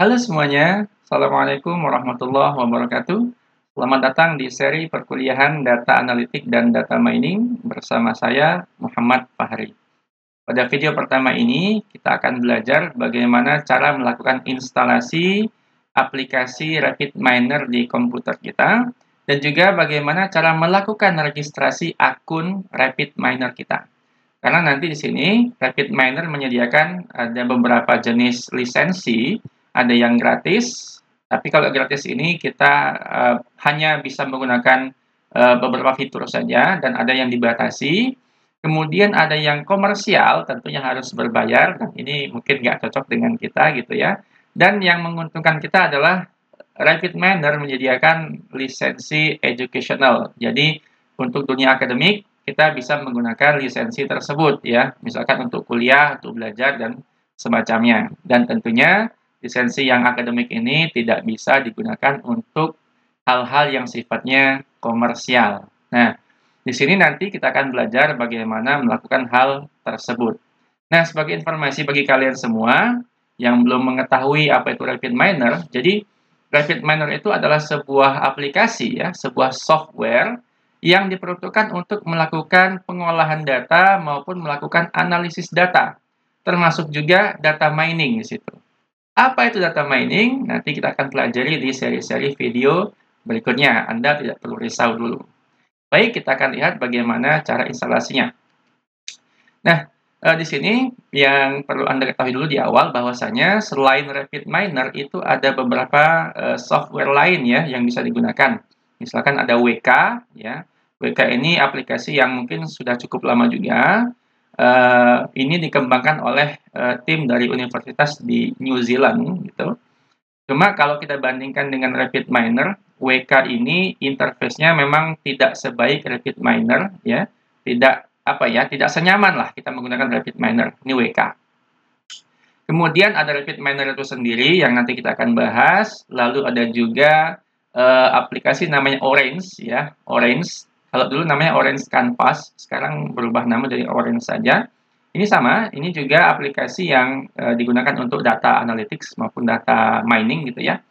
Halo semuanya, Assalamualaikum warahmatullahi wabarakatuh. Selamat datang di seri perkuliahan Data Analitik dan Data Mining bersama saya, Muhammad Fahri. Pada video pertama ini, kita akan belajar bagaimana cara melakukan instalasi aplikasi Rapid Miner di komputer kita, dan juga bagaimana cara melakukan registrasi akun Rapid Miner kita. Karena nanti di sini Rapid Miner menyediakan ada beberapa jenis lisensi, ada yang gratis, tapi kalau gratis ini kita hanya bisa menggunakan beberapa fitur saja dan ada yang dibatasi. Kemudian ada yang komersial, tentunya harus berbayar dan ini mungkin nggak cocok dengan kita gitu ya. Dan yang menguntungkan kita adalah Rapid Miner menyediakan lisensi educational. Jadi untuk dunia akademik kita bisa menggunakan lisensi tersebut ya, misalkan untuk kuliah, untuk belajar dan semacamnya. Dan tentunya lisensi yang akademik ini tidak bisa digunakan untuk hal-hal yang sifatnya komersial. Nah, di sini nanti kita akan belajar bagaimana melakukan hal tersebut. Nah, sebagai informasi bagi kalian semua yang belum mengetahui apa itu Rapid Miner, jadi Rapid Miner itu adalah sebuah aplikasi ya, sebuah software yang diperuntukkan untuk melakukan pengolahan data maupun melakukan analisis data, termasuk juga data mining di situ. Apa itu data mining? Nanti kita akan pelajari di seri-seri video berikutnya. Anda tidak perlu risau dulu. Baik, kita akan lihat bagaimana cara instalasinya. Nah, di sini yang perlu Anda ketahui dulu di awal bahwasanya selain Rapid Miner itu ada beberapa software lain ya yang bisa digunakan. Misalkan ada WK ya. WK ini aplikasi yang mungkin sudah cukup lama juga. Ini dikembangkan oleh tim dari universitas di New Zealand gitu. Cuma kalau kita bandingkan dengan Rapid Miner, WK ini interface-nya memang tidak sebaik Rapid Miner ya. Tidak senyaman lah kita menggunakan Rapid Miner. Ini WK. Kemudian ada Rapid Miner itu sendiri yang nanti kita akan bahas. Lalu ada juga aplikasi namanya Orange ya. Orange. Kalau dulu namanya Orange Canvas, sekarang berubah nama jadi Orange saja. Ini sama, ini juga aplikasi yang digunakan untuk data analytics maupun data mining gitu ya.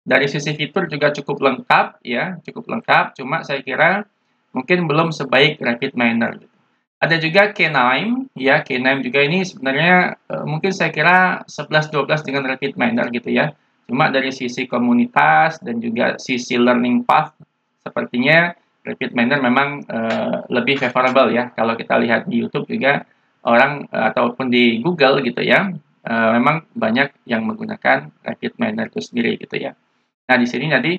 Dari sisi fitur juga cukup lengkap ya, cukup lengkap. Cuma saya kira mungkin belum sebaik Rapid Miner. Ada juga K9 ya, K9 juga ini sebenarnya mungkin saya kira 11-12 dengan Rapid Miner gitu ya. Cuma dari sisi komunitas dan juga sisi learning path sepertinya Rapid Miner memang lebih favorable ya. Kalau kita lihat di YouTube juga orang ataupun di Google gitu ya, memang banyak yang menggunakan Rapid Miner itu sendiri gitu ya. Nah, di sini nanti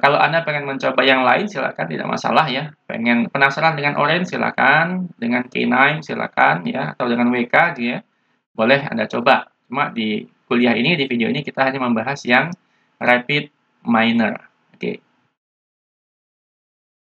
kalau Anda pengen mencoba yang lain silakan, tidak masalah ya. Pengen penasaran dengan Orange silakan, dengan K9 silakan ya, atau dengan WK gitu ya. Boleh Anda coba. Cuma di kuliah ini, di video ini kita hanya membahas yang Rapid Miner. Oke.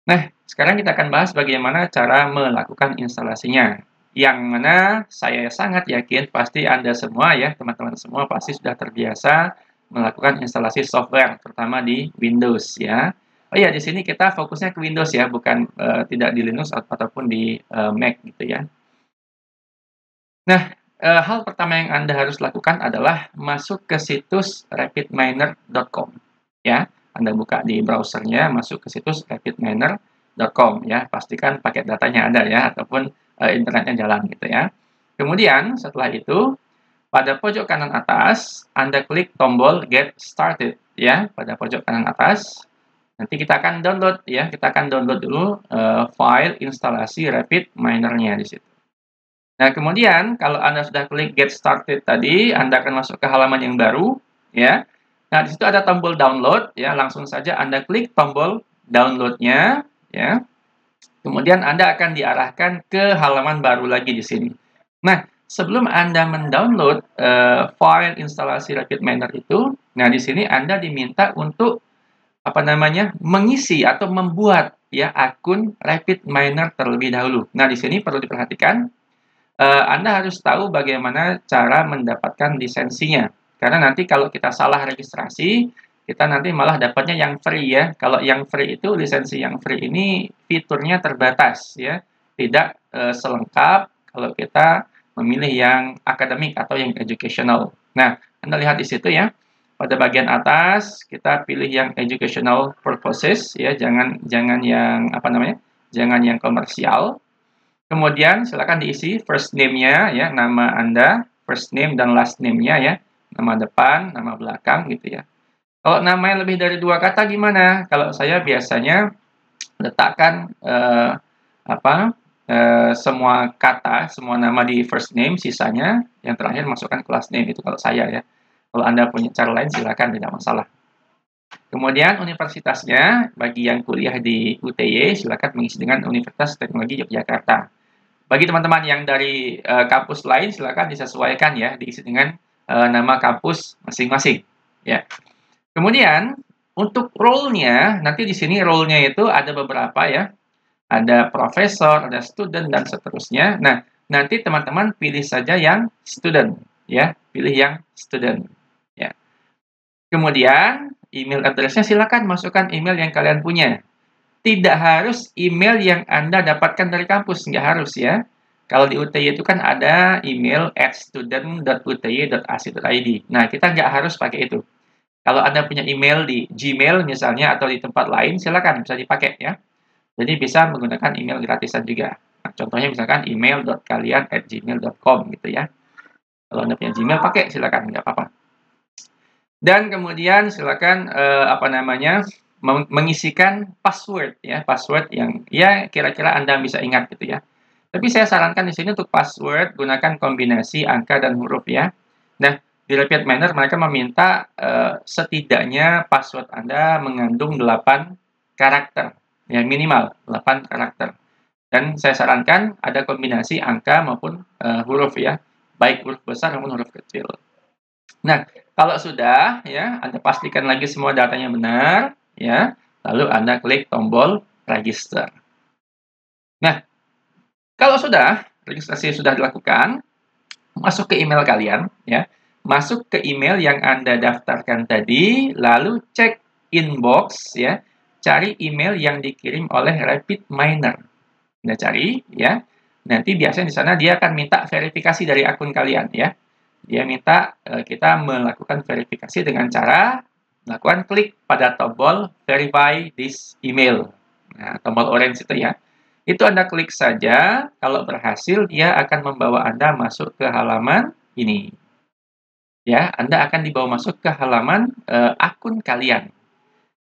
Nah, sekarang kita akan bahas bagaimana cara melakukan instalasinya. Yang mana saya sangat yakin pasti Anda semua ya, teman-teman semua pasti sudah terbiasa melakukan instalasi software, terutama di Windows ya. Oh iya, di sini kita fokusnya ke Windows ya, bukan tidak di Linux ataupun di Mac gitu ya. Nah, hal pertama yang Anda harus lakukan adalah masuk ke situs rapidminer.com ya. Anda buka di browsernya, masuk ke situs rapidminer.com ya. Pastikan paket datanya ada ya, ataupun internetnya jalan gitu ya. Kemudian setelah itu, pada pojok kanan atas, Anda klik tombol Get Started ya, pada pojok kanan atas. Nanti kita akan download ya, kita akan download dulu file instalasi Rapid Miner-nya di situ. Nah, kemudian kalau Anda sudah klik Get Started tadi, Anda akan masuk ke halaman yang baru, ya. Nah, di situ ada tombol download, ya. Langsung saja Anda klik tombol download-nya, ya. Kemudian Anda akan diarahkan ke halaman baru lagi di sini. Nah, sebelum Anda mendownload file instalasi Rapid Miner itu, nah di sini Anda diminta untuk mengisi atau membuat ya akun Rapid Miner terlebih dahulu. Nah, di sini perlu diperhatikan Anda harus tahu bagaimana cara mendapatkan lisensinya. Karena nanti kalau kita salah registrasi, kita nanti malah dapatnya yang free ya. Kalau yang free itu, lisensi yang free ini fiturnya terbatas ya. Tidak selengkap kalau kita memilih yang akademik atau yang educational. Nah, Anda lihat di situ ya. pada bagian atas kita pilih yang educational purposes ya, jangan yang apa namanya? Jangan yang komersial. Kemudian silakan diisi first name-nya ya, nama Anda, first name dan last name-nya ya. Nama depan, nama belakang gitu ya. Kalau namanya lebih dari 2 kata gimana? Kalau saya biasanya letakkan semua kata, semua nama di first name, sisanya yang terakhir masukkan ke last name, itu kalau saya ya. Kalau Anda punya cara lain silakan, tidak masalah. Kemudian universitasnya, bagi yang kuliah di UTY, silakan mengisi dengan Universitas Teknologi Yogyakarta. Bagi teman-teman yang dari kampus lain, silakan disesuaikan ya, diisi dengan nama kampus masing-masing. Ya. Kemudian untuk role-nya, nanti di sini role-nya itu ada beberapa ya. Ada profesor, ada student, dan seterusnya. Nah, nanti teman-teman pilih saja yang student, ya. Pilih yang student, ya. Kemudian, email address-nya silakan masukkan email yang kalian punya. Tidak harus email yang Anda dapatkan dari kampus, nggak harus ya. Kalau di UTY itu kan ada email @student.uty.ac.id. Nah, kita nggak harus pakai itu. Kalau Anda punya email di Gmail misalnya atau di tempat lain, silakan bisa dipakai ya. Jadi bisa menggunakan email gratisan juga. Nah, contohnya misalkan email.kalian@gmail.com gitu ya. Kalau Anda punya Gmail pakai silakan, nggak apa-apa. Dan kemudian silakan mengisikan password ya, password yang ya kira-kira Anda bisa ingat gitu ya. Tapi saya sarankan di sini untuk password gunakan kombinasi angka dan huruf ya. Nah, di Rapid Miner mereka meminta setidaknya password Anda mengandung 8 karakter. Ya, minimal 8 karakter. Dan saya sarankan ada kombinasi angka maupun huruf ya, baik huruf besar maupun huruf kecil. Nah, kalau sudah ya, Anda pastikan lagi semua datanya benar ya, lalu Anda klik tombol register. Nah, kalau sudah registrasi sudah dilakukan, masuk ke email kalian ya. Masuk ke email yang Anda daftarkan tadi, lalu cek inbox ya. Cari email yang dikirim oleh Rapid Miner. Anda cari ya. Nanti biasanya di sana dia akan minta verifikasi dari akun kalian ya. Dia minta kita melakukan verifikasi dengan cara melakukan klik pada tombol verify this email. Nah, tombol orange itu ya. Itu Anda klik saja, kalau berhasil dia akan membawa Anda masuk ke halaman ini. Ya, Anda akan dibawa masuk ke halaman akun kalian.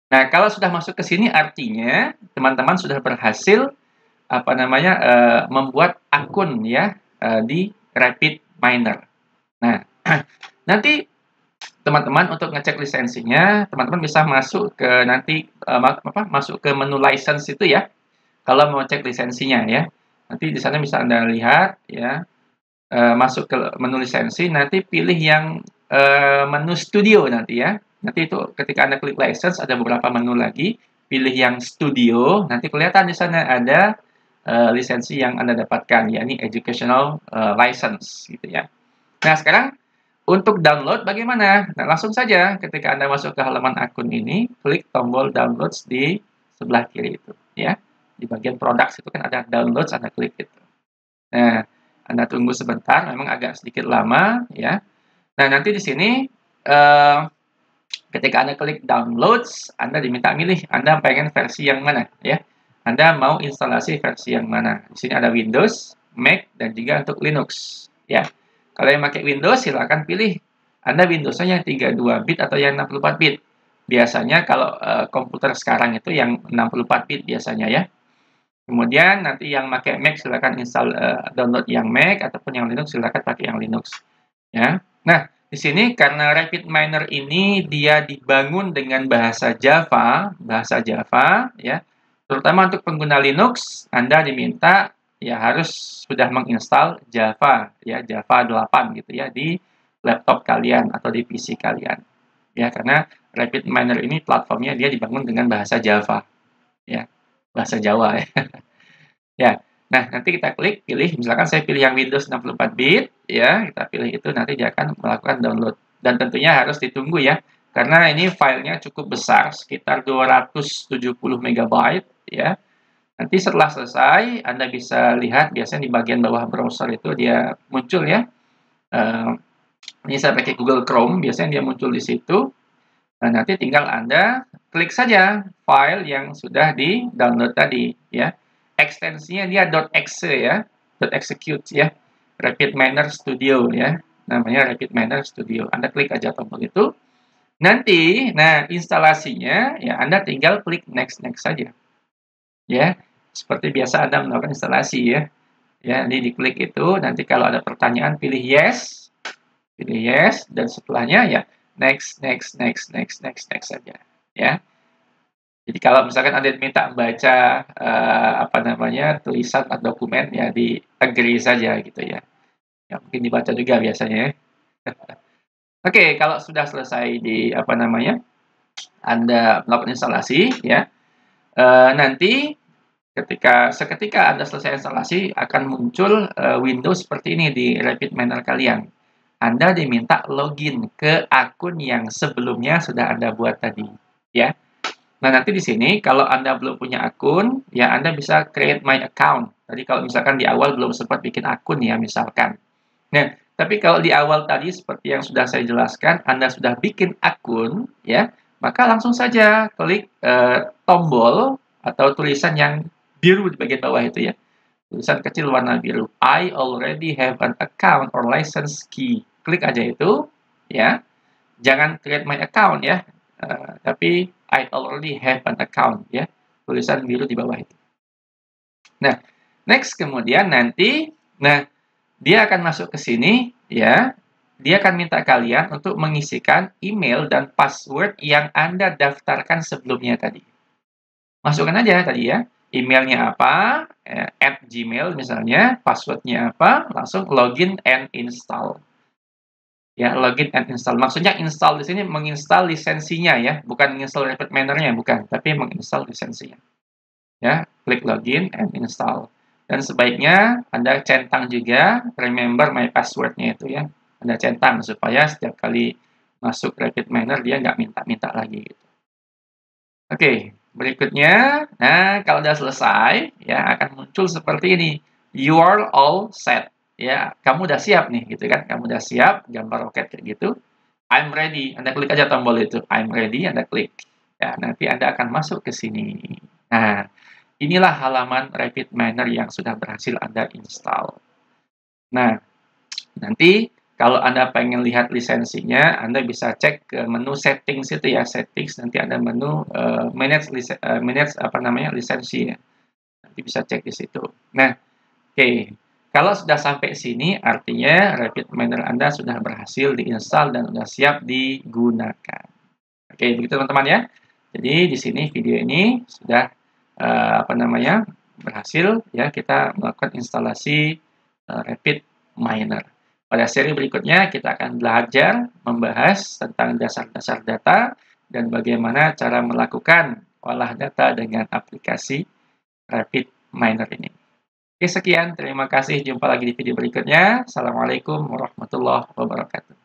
Nah, kalau sudah masuk ke sini artinya teman-teman sudah berhasil membuat akun ya di Rapid Miner. Nah, nanti teman-teman untuk ngecek lisensinya, teman-teman bisa masuk ke masuk ke menu license itu ya. Kalau mau cek lisensinya ya. Nanti di sana bisa Anda lihat ya. Masuk ke menu lisensi, nanti pilih yang menu studio nanti ya. Nanti itu ketika Anda klik license ada beberapa menu lagi, pilih yang studio, nanti kelihatan di sana ada lisensi yang Anda dapatkan, yakni educational license gitu ya. Nah, sekarang untuk download bagaimana? Nah, langsung saja ketika Anda masuk ke halaman akun ini, klik tombol downloads di sebelah kiri itu ya. Di bagian products itu kan ada downloads, Anda klik itu. Nah, Anda tunggu sebentar, memang agak sedikit lama ya. Nah, nanti di sini ketika Anda klik downloads, Anda diminta milih Anda pengen versi yang mana ya. Anda mau instalasi versi yang mana. Di sini ada Windows, Mac, dan juga untuk Linux ya. Kalau yang pakai Windows silakan pilih Anda Windows-nya yang 32 bit atau yang 64 bit. Biasanya kalau komputer sekarang itu yang 64 bit biasanya ya. Kemudian nanti yang pakai Mac silakan install download yang Mac ataupun yang Linux silakan pakai yang Linux ya. Nah, di sini karena Rapid Miner ini dia dibangun dengan bahasa Java ya. Terutama untuk pengguna Linux, Anda diminta ya harus sudah menginstal Java ya, Java 8 gitu ya di laptop kalian atau di PC kalian. Ya, karena Rapid Miner ini platformnya dia dibangun dengan bahasa Java. Ya, bahasa Jawa ya. Ya. Nah, nanti kita klik pilih, misalkan saya pilih yang Windows 64 bit ya, kita pilih itu nanti dia akan melakukan download dan tentunya harus ditunggu ya. Karena ini filenya cukup besar, sekitar 270 MB ya. Nanti setelah selesai, Anda bisa lihat biasanya di bagian bawah browser itu dia muncul ya. Ini saya pakai Google Chrome, biasanya dia muncul di situ. Nah, nanti tinggal Anda klik saja file yang sudah di-download tadi, ya. Ekstensinya dia .exe ya, .execute ya, Rapid Miner Studio ya, namanya Rapid Miner Studio. Anda klik aja tombol itu. Nanti, nah instalasinya ya Anda tinggal klik next next saja, ya. Seperti biasa Anda melakukan instalasi ya. Ya, ini diklik itu. Nanti kalau ada pertanyaan pilih yes, dan setelahnya ya next next next next next next saja, ya. Jadi kalau misalkan ada minta baca apa namanya tulisan atau dokumen ya di agree saja gitu ya. Ya mungkin dibaca juga biasanya ya. Oke, kalau sudah selesai di apa namanya Anda melakukan instalasi ya, nanti seketika Anda selesai instalasi akan muncul Windows seperti ini di Rapid Miner kalian. Anda diminta login ke akun yang sebelumnya sudah Anda buat tadi, ya. Nah, nanti di sini kalau Anda belum punya akun, ya Anda bisa create my account. Tadi kalau misalkan di awal belum sempat bikin akun ya, misalkan. Nah, tapi kalau di awal tadi seperti yang sudah saya jelaskan, Anda sudah bikin akun, ya, maka langsung saja klik tombol atau tulisan yang biru di bagian bawah itu ya. Tulisan kecil warna biru. I already have an account or license key. Klik aja itu, ya. Jangan create my account ya, tapi I already have an account ya. Tulisan biru di bawah itu. Nah, next kemudian nanti, nah dia akan masuk ke sini ya. Dia akan minta kalian untuk mengisikan email dan password yang Anda daftarkan sebelumnya tadi. Masukkan aja tadi ya. Emailnya apa, @gmail misalnya, passwordnya apa, langsung login and install. Ya, login and install. Maksudnya install di sini menginstal lisensinya ya, bukan menginstal Rapid Miner-nya, bukan, tapi menginstal lisensinya. Ya, klik login and install. Dan sebaiknya Anda centang juga remember my password-nya itu ya. Anda centang supaya setiap kali masuk Rapid Miner dia nggak minta-minta lagi gitu. Oke, berikutnya, nah kalau udah selesai, ya akan muncul seperti ini. You are all set. Ya, kamu udah siap nih, gitu kan? Kamu udah siap, gambar roket kayak gitu. I'm ready. Anda klik aja tombol itu. I'm ready, Anda klik. Ya, nanti Anda akan masuk ke sini. Nah, inilah halaman Rapid Miner yang sudah berhasil Anda install. Nah, nanti kalau Anda pengen lihat lisensinya, Anda bisa cek ke menu settings itu ya, settings nanti ada menu manage apa namanya lisensi ya. Nanti bisa cek di situ. Nah, oke. Kalau sudah sampai sini artinya Rapid Miner Anda sudah berhasil diinstal dan sudah siap digunakan. Oke, begitu teman-teman ya. Jadi di sini video ini sudah apa namanya berhasil ya kita melakukan instalasi Rapid Miner. Pada seri berikutnya kita akan belajar membahas tentang dasar-dasar data dan bagaimana cara melakukan olah data dengan aplikasi Rapid Miner ini. Oke, sekian. Terima kasih. Jumpa lagi di video berikutnya. Assalamualaikum warahmatullahi wabarakatuh.